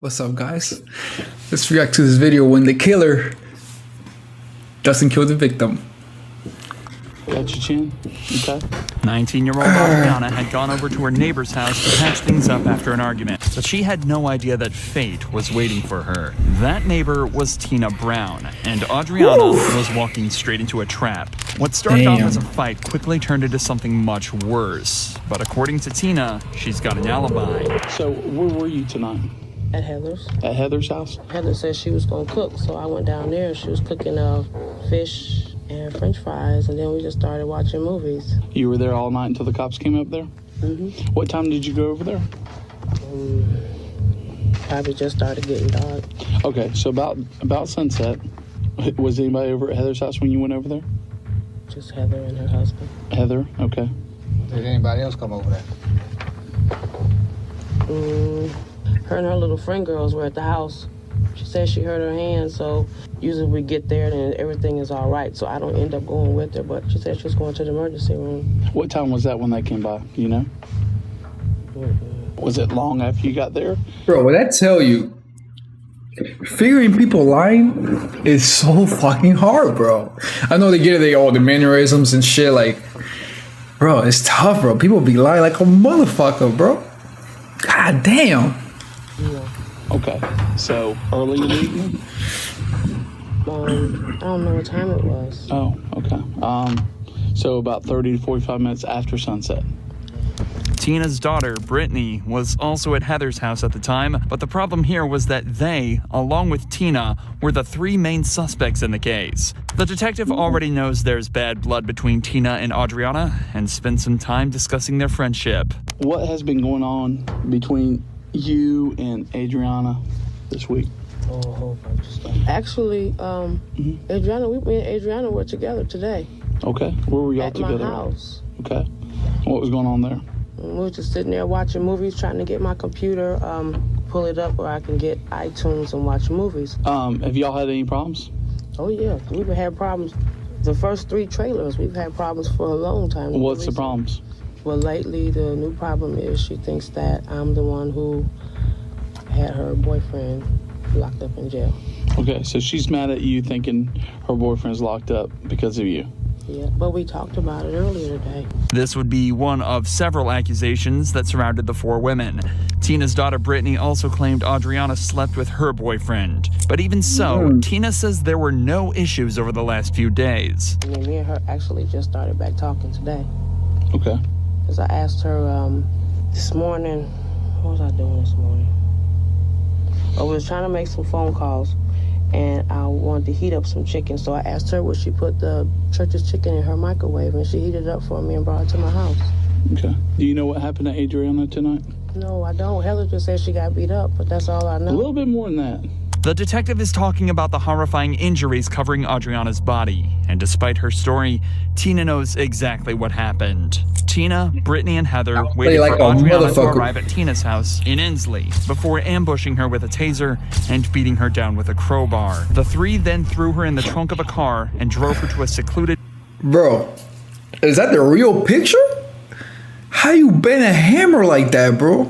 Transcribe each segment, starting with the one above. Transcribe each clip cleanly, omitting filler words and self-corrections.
What's up, guys? Let's react to this video when the killer doesn't kill the victim. Got your chin? Okay. 19-year-old Adriana had gone over to her neighbor's house to patch things up after an argument, but she had no idea that fate was waiting for her. That neighbor was Tina Brown, and Adriana was walking straight into a trap. What started off as a fight quickly turned into something much worse. But according to Tina, she's got an alibi. So, where were you tonight? At Heather's. At Heather's house? Heather said she was gonna cook, so I went down there and she was cooking fish and French fries, and then we just started watching movies. You were there all night until the cops came up there? Mm-hmm. What time did you go over there? Probably just started getting dark. Okay, so about sunset, was anybody over at Heather's house when you went over there? Just Heather and her husband. Heather, okay. Did anybody else come over there? Her and her little friend girls were at the house. She said she hurt her hand, so usually we get there and everything is all right, so I don't end up going with her, but she said she was going to the emergency room. What time was that when they came by, do you know? Was it long after you got there? Bro, what I tell you, figuring people lying is so fucking hard, bro. I know they get it, all the mannerisms and shit, like, bro, it's tough, bro. People be lying like a motherfucker, bro. God damn. Yeah. Okay, so early in the evening? I don't know what time it was. Oh, okay. So about 30 to 45 minutes after sunset. Tina's daughter, Brittany, was also at Heather's house at the time, but the problem here was that they, along with Tina, were the three main suspects in the case. The detective already knows there's bad blood between Tina and Adriana and spent some time discussing their friendship. What has been going on between you and Adriana this week? Oh, a whole bunch of stuff. Actually, me and Adriana were together today. Okay, where were y'all together? At my house. Okay, what was going on there? We were just sitting there watching movies, trying to get my computer, pull it up where I can get iTunes and watch movies. Have y'all had any problems? Oh yeah, we've had problems. The first 3 trailers, we've had problems for a long time. What's the problems? Well, lately, the new problem is she thinks that I'm the one who had her boyfriend locked up in jail. Okay, so she's mad at you thinking her boyfriend's locked up because of you. Yeah, but we talked about it earlier today. This would be one of several accusations that surrounded the 4 women. Tina's daughter Brittany also claimed Adriana slept with her boyfriend. But even so, Tina says there were no issues over the last few days. And then me and her actually just started back talking today. Okay. Because I asked her this morning, what was I doing this morning? I was trying to make some phone calls, and I wanted to heat up some chicken, so I asked her would she put the church's chicken in her microwave, and she heated it up for me and brought it to my house. Okay. Do you know what happened to Adriana tonight? No, I don't. Heather just said she got beat up, but that's all I know. A little bit more than that. The detective is talking about the horrifying injuries covering Adriana's body, and despite her story, Tina knows exactly what happened. Tina, Brittany, and Heather waited for Adriana to arrive at Tina's house in Inslee before ambushing her with a taser and beating her down with a crowbar. The 3 then threw her in the trunk of a car and drove her to a secluded... Bro, is that the real picture? How you bend a hammer like that, bro?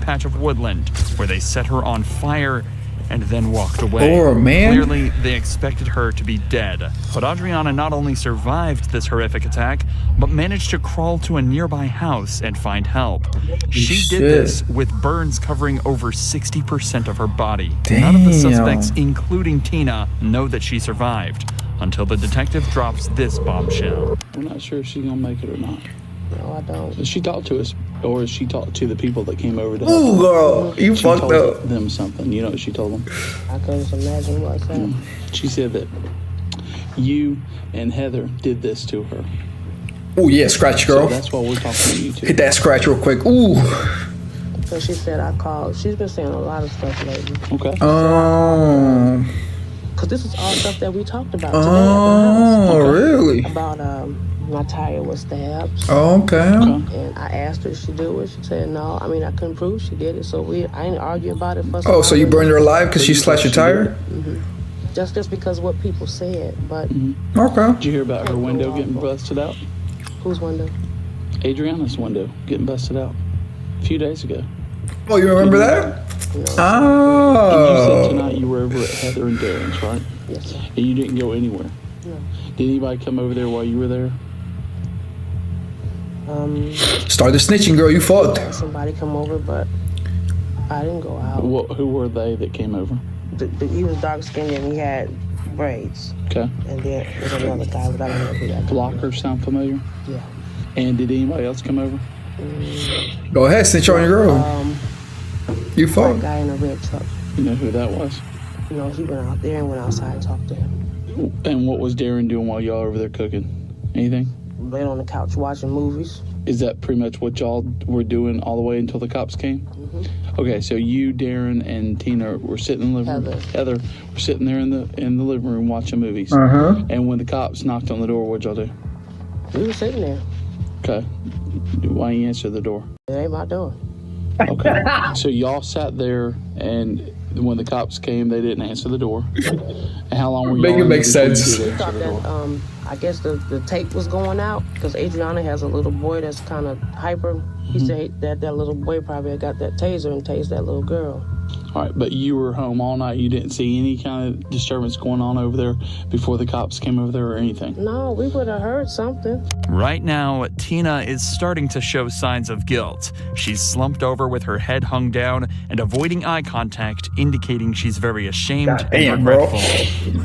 ...patch of woodland where they set her on fire and then walked away. Oh, man. Clearly, they expected her to be dead. But Adriana not only survived this horrific attack, but managed to crawl to a nearby house and find help. She did this with burns covering over 60% of her body. Damn. None of the suspects, including Tina, know that she survived, until the detective drops this bombshell. We're not sure if she's gonna make it or not. No, I don't. Does she talk to us, or is she talk to the people that came over to help? Ooh, girl, you She fucked told up. them something. You know what she told them? I couldn't imagine what I said. She said that you and Heather did this to her. Ooh, yeah, scratch, girl. So that's why we're talking to you too. Hit that scratch real quick. Ooh. So she said I called. She's been saying a lot of stuff lately. Okay. Because this is all stuff that we talked about today Oh, at the house. really? About my tire was stabbed. Okay. And I asked her if she do it. She said no. I mean, I couldn't prove she did it, so I didn't argue about it. Oh, so you burned her alive because she slashed your tire? Just because what people said, but Okay. Did you hear about her window getting busted out? whose window? Adriana's window getting busted out a few days ago. Oh, you remember that? You know, And you said Oh. tonight you were over at Heather and Darren's, right? yes, sir. And you didn't go anywhere. No. Did anybody come over there while you were there? Start the snitching, girl. You fucked. Had somebody come over, but I didn't go out. Who were they that came over? He was dark skinned and he had braids. Okay. And then there's another guy, but I don't know who that guy is. Blocker sound familiar? Yeah. And did anybody else come over? Go ahead, snitch on your girl. You That fucked. guy in a red truck. You know who that was? You know, he went out there and went outside and talked to him. And what was Darren doing while y'all were over there cooking? Anything? Laid on the couch watching movies. Is that pretty much what y'all were doing all the way until the cops came? Mm-hmm. Okay, so you, Darren, and Tina were sitting in the living room. Heather were sitting there in the living room watching movies. And when the cops knocked on the door, what'd y'all do? We were sitting there. Okay. Why didn't you answer the door? It ain't my door. Okay. So y'all sat there, and when the cops came, they didn't answer the door. And how long were you? Make it make sense. We thought that I guess the tape was going out because Adriana has a little boy that's kind of hyper. He said that little boy probably had got that taser and tased that little girl. All right, but you were home all night. You didn't see any kind of disturbance going on over there before the cops came over there or anything? No, we would have heard something. Right now, Tina is starting to show signs of guilt. She's slumped over with her head hung down and avoiding eye contact, indicating she's very ashamed and regretful.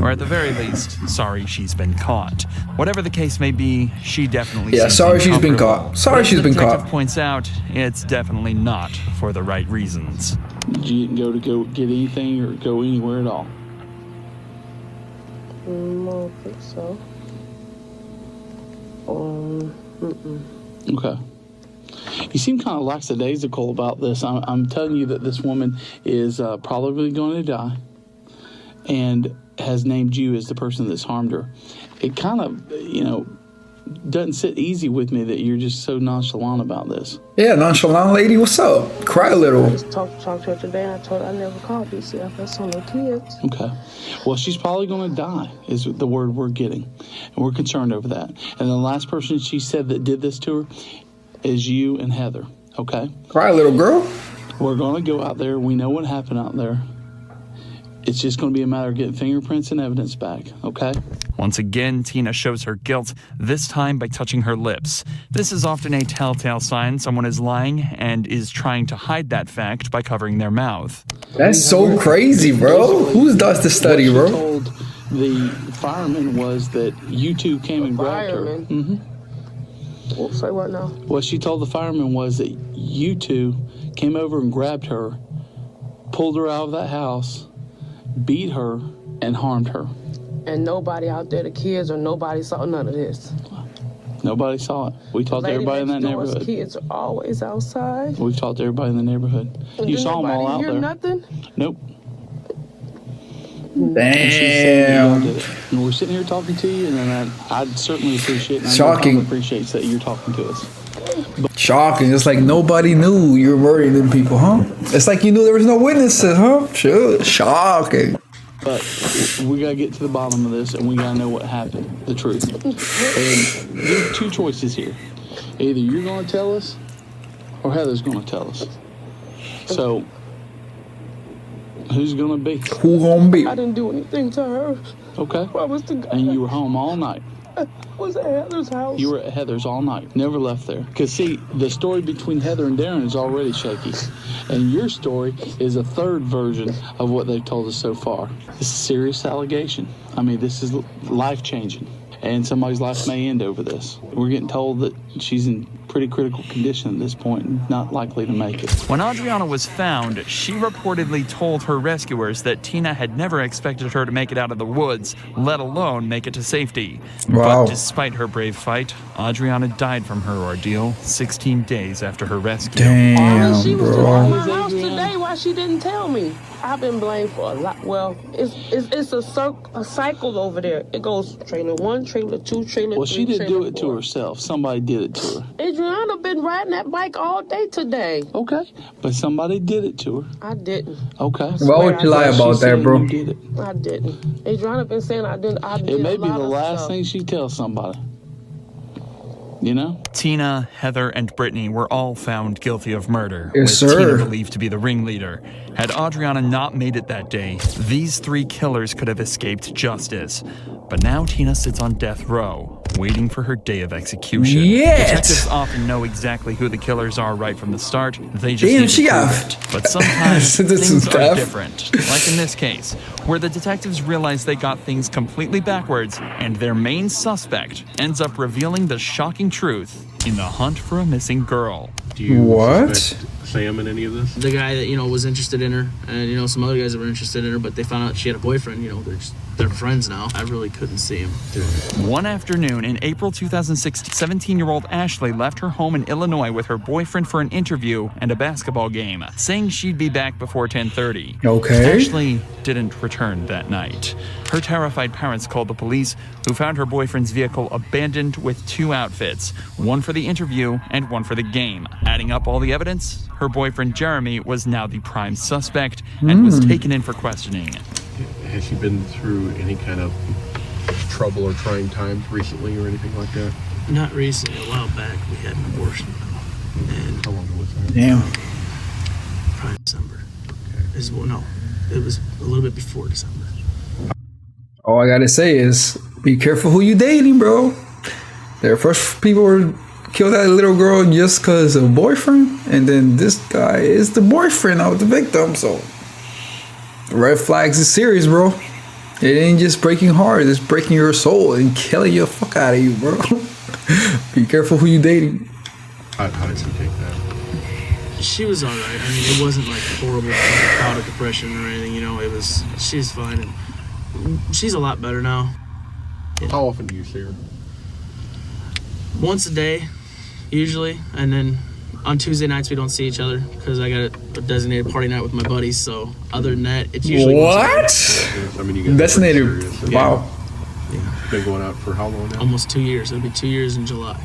Or at the very least, sorry she's been caught. Whatever the case may be, she definitely seems sorry she's been uncomfortable. caught. Sorry But she's as the been detective caught. points out, it's definitely not for the right reasons. You didn't go get anything or go anywhere at all? I don't think so. Okay. You seem kind of lackadaisical about this. I'm telling you that this woman is probably going to die and has named you as the person that's harmed her. It kind of, doesn't sit easy with me that you're just so nonchalant about this. Yeah, nonchalant lady, what's up? Cry a I little. just talked to her today and I told her I never called DCFS on the kids. Okay. Well, she's probably going to die is the word we're getting. And we're concerned over that. And the last person she said that did this to her is you and Heather. Okay? Cry a little, girl. We're going to go out there. We know what happened out there. It's just going to be a matter of getting fingerprints and evidence back. Okay? Once again, Tina shows her guilt, this time by touching her lips. This is often a telltale sign someone is lying and is trying to hide that fact by covering their mouth. That's so crazy, bro. Who does this study, what she bro? told the fireman was that you two came and grabbed her. Fireman? Well, say what now? What she told the fireman was that you two came over and grabbed her, pulled her out of that house, beat her, and harmed her. And nobody out there, the kids or nobody saw none of this. Nobody saw it. We talked to everybody in that neighborhood. Kids are always outside. We've talked to everybody in the neighborhood. You saw them all out hear there. Nothing? Nope. And she said that y'all Damn. did it. And we're sitting here talking to you, and then I'd certainly appreciate it. And Shocking. I know Tom appreciates that you're talking to us. Shocking. It's like nobody knew you were murdering them people, huh? It's like you knew there was no witnesses, huh? Sure. Shocking. But we got to get to the bottom of this, and we got to know what happened, the truth. And there's two choices here. Either you're going to tell us, or Heather's going to tell us. So, who's going to be? Who gonna be? I didn't do anything to her. Okay. I was the guy. And you were home all night. I was at Heather's house. You were at Heather's all night. Never left there. Because, see, the story between Heather and Darren is already shaky. And your story is a third version of what they've told us so far. This is a serious allegation. I mean, this is life-changing. And somebody's life may end over this. We're getting told that she's in pretty critical condition at this point and not likely to make it. When Adriana was found, she reportedly told her rescuers that Tina had never expected her to make it out of the woods, let alone make it to safety. Wow. But despite her brave fight, Adriana died from her ordeal 16 days after her rescue. Damn, she was bro. at my house today. Why she didn't tell me? I've been blamed for a lot. Well, it's a cycle over there. It goes trailer 1, trailer 2, trailer 3. Well, she didn't do it to four. herself. Somebody did it to her. Adriana been riding that bike all day today. Okay. But somebody did it to her. I didn't. Okay. Why would you lie She's about that, saying bro? You did it. I didn't. Adriana been saying I didn't. I did It may a be lot the of last stuff. thing she tells somebody. You know? Tina, Heather, and Brittany were all found guilty of murder, Yes, with sir. Tina believed to be the ringleader. Had Adriana not made it that day, these 3 killers could have escaped justice. But now Tina sits on death row, waiting for her day of execution. Yes! Detectives often know exactly who the killers are right from the start. They just Damn, need she to got prove it. But sometimes sentenced things to are death. different. Like in this case, where the detectives realize they got things completely backwards, and their main suspect ends up revealing the shocking truth in the hunt for a missing girl. Do you What? suspect Sam in any of this? The guy that, was interested in her, and, some other guys that were interested in her, but they found out she had a boyfriend, they're friends now. I really couldn't see him. One afternoon in April 2006, 17-year-old Ashley left her home in Illinois with her boyfriend for an interview and a basketball game, saying she'd be back before 10:30. Okay. Ashley didn't return that night. Her terrified parents called the police, who found her boyfriend's vehicle abandoned with 2 outfits, one for the interview and one for the game. Adding up all the evidence, her boyfriend Jeremy was now the prime suspect and was taken in for questioning. Has she been through any kind of trouble or trying times recently or anything like that? Not recently. A while back, we had an abortion. And How long ago was that? Damn. probably December. Okay. It was a little bit before December. All I gotta say is, be careful who you dating, bro. Their first people were killed that little girl just because of boyfriend, and then this guy is the boyfriend of the victim. So, red flags is serious, bro. It ain't just breaking heart; it's breaking your soul and killing your fuck out of you, bro. Be careful who you dating. How did she take that? She was all right. I mean, it wasn't like horrible bout of depression or anything. She's fine, and she's a lot better now. How often do you see her? Once a day, usually, and then on Tuesday nights we don't see each other because I got a designated party night with my buddies. So other than that, it's usually once a day. What? I mean, you guys are Designated. pretty serious. Wow. Been going out for how long now? Almost 2 years. It'll be 2 years in July.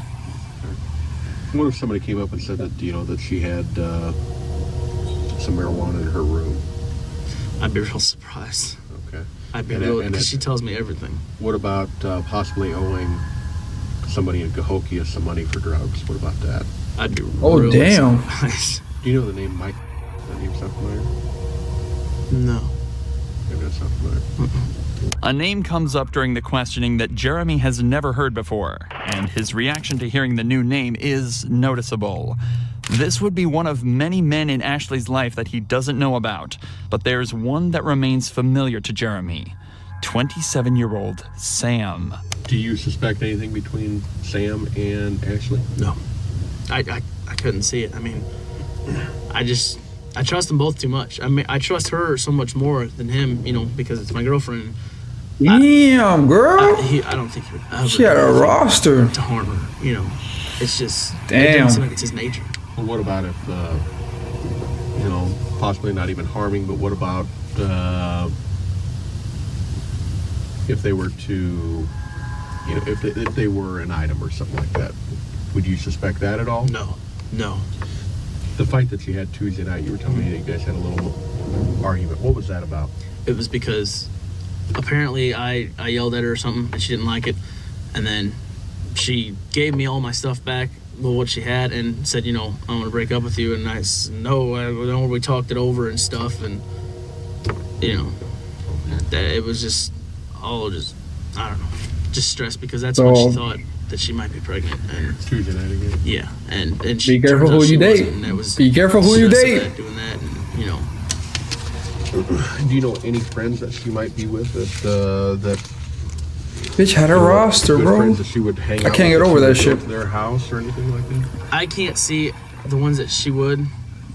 What if somebody came up and said that that she had some marijuana in her room? I'd be real surprised. Okay. I'd be And real it- because she tells me everything. What about possibly owing somebody in Cahokia some money for drugs? What about that? I'd be Oh, really damn. surprised. Do you know the name Mike? That name sound familiar? No. Maybe that's not familiar. A name comes up during the questioning that Jeremy has never heard before, and his reaction to hearing the new name is noticeable. This would be one of many men in Ashley's life that he doesn't know about, but there's one that remains familiar to Jeremy. 27-year-old Sam. Do you suspect anything between Sam and Ashley? No. I couldn't see it. I mean, I trust them both too much. I mean, I trust her so much more than him, because it's my girlfriend. Damn, girl. I don't think he would ever. She had a roster. to harm her. It's just. It Damn. doesn't seem like it's his nature. Well, what about if, possibly not even harming, but what about if they were to, if they were an item or something like that? Would you suspect that at all? No. The fight that you had Tuesday night, you were telling me that you guys had a little argument. What was that about? It was because apparently I yelled at her or something and she didn't like it, and then she gave me all my stuff back, what she had, and said, I'm gonna break up with you. And I said, no, we talked it over and stuff, and that it was just all I don't know, just stress because that's when she thought that she might be pregnant. And Tuesday night again? yeah, and she Be careful turns out who she you wasn't, date. and it was Be careful who you stress of date. that, doing that, and Do you know any friends that she might be with that Bitch had a roster, good bro. friends that she would hang I out can't with get over if that she would go shit. to their house or anything like that? I can't see the ones that she would,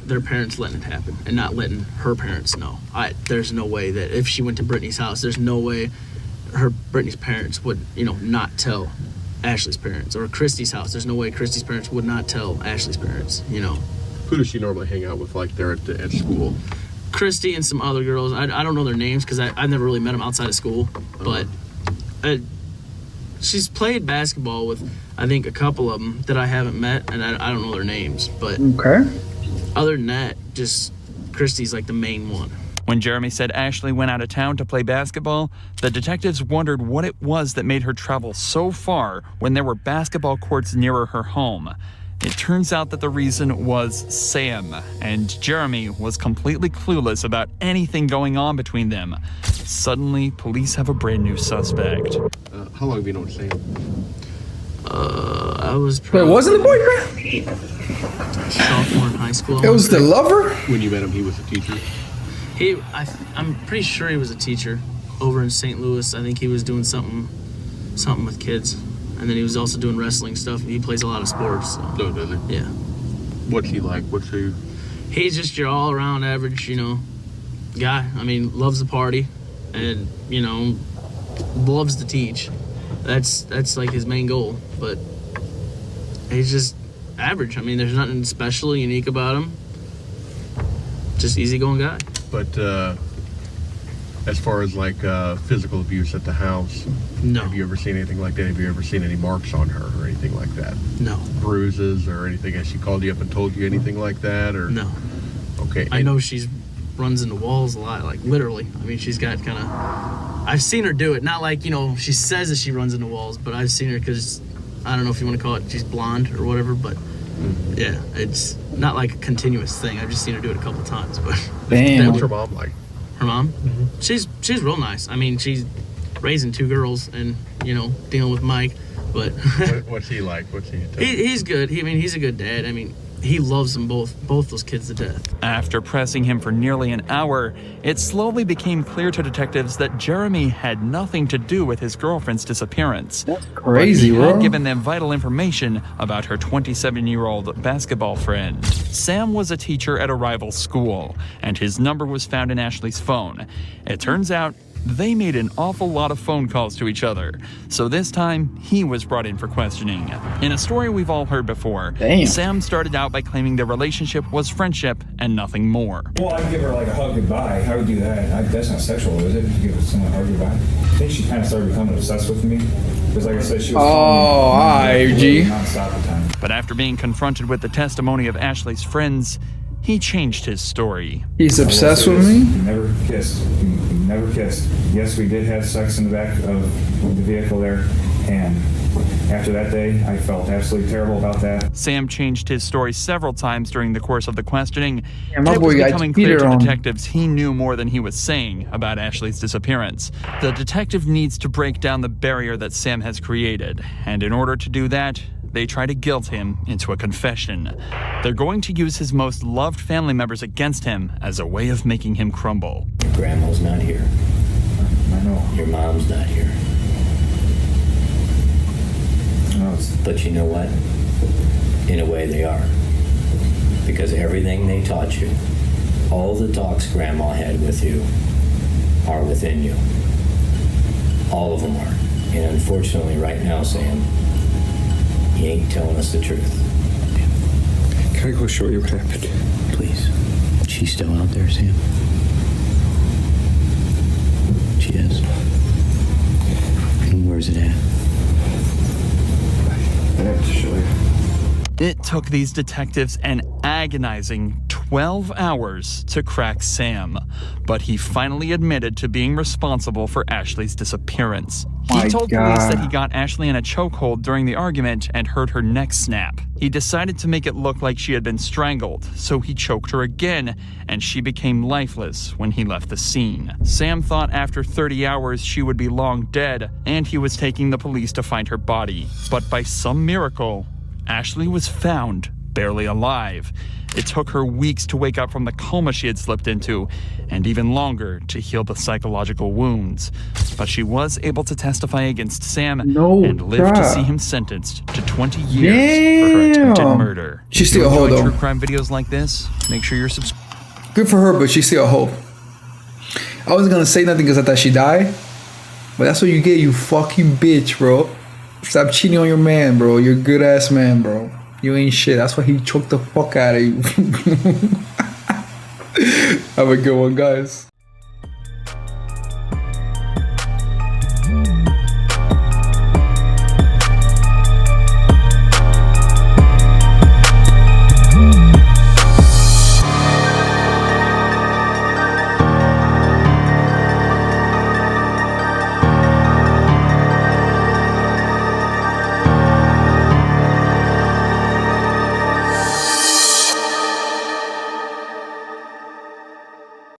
their parents letting it happen and not letting her parents know. There's no way that if she went to Brittany's house, there's no way Brittany's parents would, not tell Ashley's parents. Or Christy's house, there's no way Christy's parents would not tell Ashley's parents, Who does she normally hang out with, like, there at school? Christy and some other girls. I don't know their names because I've never really met them outside of school. But she's played basketball with, I think, a couple of them that I haven't met, and I don't know their names. But Okay. other than that, just Christy's like the main one. When Jeremy said Ashley went out of town to play basketball, the detectives wondered what it was that made her travel so far when there were basketball courts nearer her home. It turns out that the reason was Sam, and Jeremy was completely clueless about anything going on between them. Suddenly, police have a brand new suspect. How long have you known Sam? I was Wait, probably wasn't the boyfriend? sophomore in high school. It was the lover? When you met him, he was a teacher? I'm pretty sure he was a teacher over in St. Louis. I think he was doing something with kids. And then he was also doing wrestling stuff. He plays a lot of sports. So. No, does he? Yeah. What's he like? He's just your all-around average, guy. I mean, loves the party and, loves to teach. That's like his main goal. But he's just average. I mean, there's nothing special, unique about him. Just easygoing guy. But as far as like physical abuse at the house, no. Have you ever seen anything like that? Have you ever seen any marks on her or anything like that? No. Bruises or anything? Has she called you up and told you anything like that? Or no. Okay. I know she runs into walls a lot, like literally. I mean, she's got kind of. I've seen her do it. Not like she says that she runs into walls, but I've seen her because I don't know if you want to call it she's blonde or whatever, but yeah, it's not like a continuous thing. I've just seen her do it a couple times. But damn. What's her mom like? Her mom? Mm-hmm. She's real nice. I mean, she's raising 2 girls and dealing with Mike, but what's he like? He's good. He's a good dad. I mean, he loves them both those kids to death. After pressing him for nearly an hour, it slowly became clear to detectives that Jeremy had nothing to do with his girlfriend's disappearance. That's crazy, but he bro. had given them vital information about her 27-year-old basketball friend. Sam was a teacher at a rival school, and his number was found in Ashley's phone. It turns out they made an awful lot of phone calls to each other, so this time he was brought in for questioning. In a story we've all heard before, damn. Sam started out by claiming their relationship was friendship and nothing more. Well, I'd give her like a hug goodbye. How would you do that? That's not sexual, is it? You give someone a hug goodbye? I think she kind of started becoming obsessed with me. Because like I said, she was nonstop at times. But after being confronted with the testimony of Ashley's friends, he changed his story. He's obsessed with me? We never kissed. We never kissed. Yes, we did have sex in the back of the vehicle there. And after that day, I felt absolutely terrible about that. Sam changed his story several times during the course of the questioning. Yeah, my it boy was got becoming clear cheated to on. detectives he knew more than he was saying about Ashley's disappearance. The detective needs to break down the barrier that Sam has created, and in order to do that, they try to guilt him into a confession. They're going to use his most loved family members against him as a way of making him crumble. Your grandma's not here. I know. Your mom's not here. No, But you know what? In a way they are. Because everything they taught you, all the talks Grandma had with you, are within you. All of them are. And unfortunately right now, Sam, he ain't telling us the truth. Can I go show you what happened? Please. She's still out there, Sam? She is. And where's it at? I have to show you. It took these detectives an agonizing 12 hours to crack Sam, but he finally admitted to being responsible for Ashley's disappearance. He told police that he got Ashley in a chokehold during the argument and heard her neck snap. He decided to make it look like she had been strangled, so he choked her again, and she became lifeless when he left the scene. Sam thought after 30 hours she would be long dead, and he was taking the police to find her body. But by some miracle, Ashley was found, barely alive. It took her weeks to wake up from the coma she had slipped into, and even longer to heal the psychological wounds. But she was able to testify against Sam and live to see him sentenced to 20 years for her attempted murder. She's If you still a hoe, enjoy though. true crime videos like this, make sure you're subscribed. Good for her, but she's still a hoe. I wasn't gonna say nothing because I thought she died, but that's what you get, you fucking bitch, bro. Stop cheating on your man, bro. You're a good ass man, bro. You ain't shit. That's why he choked the fuck out of you. Have a good one, guys.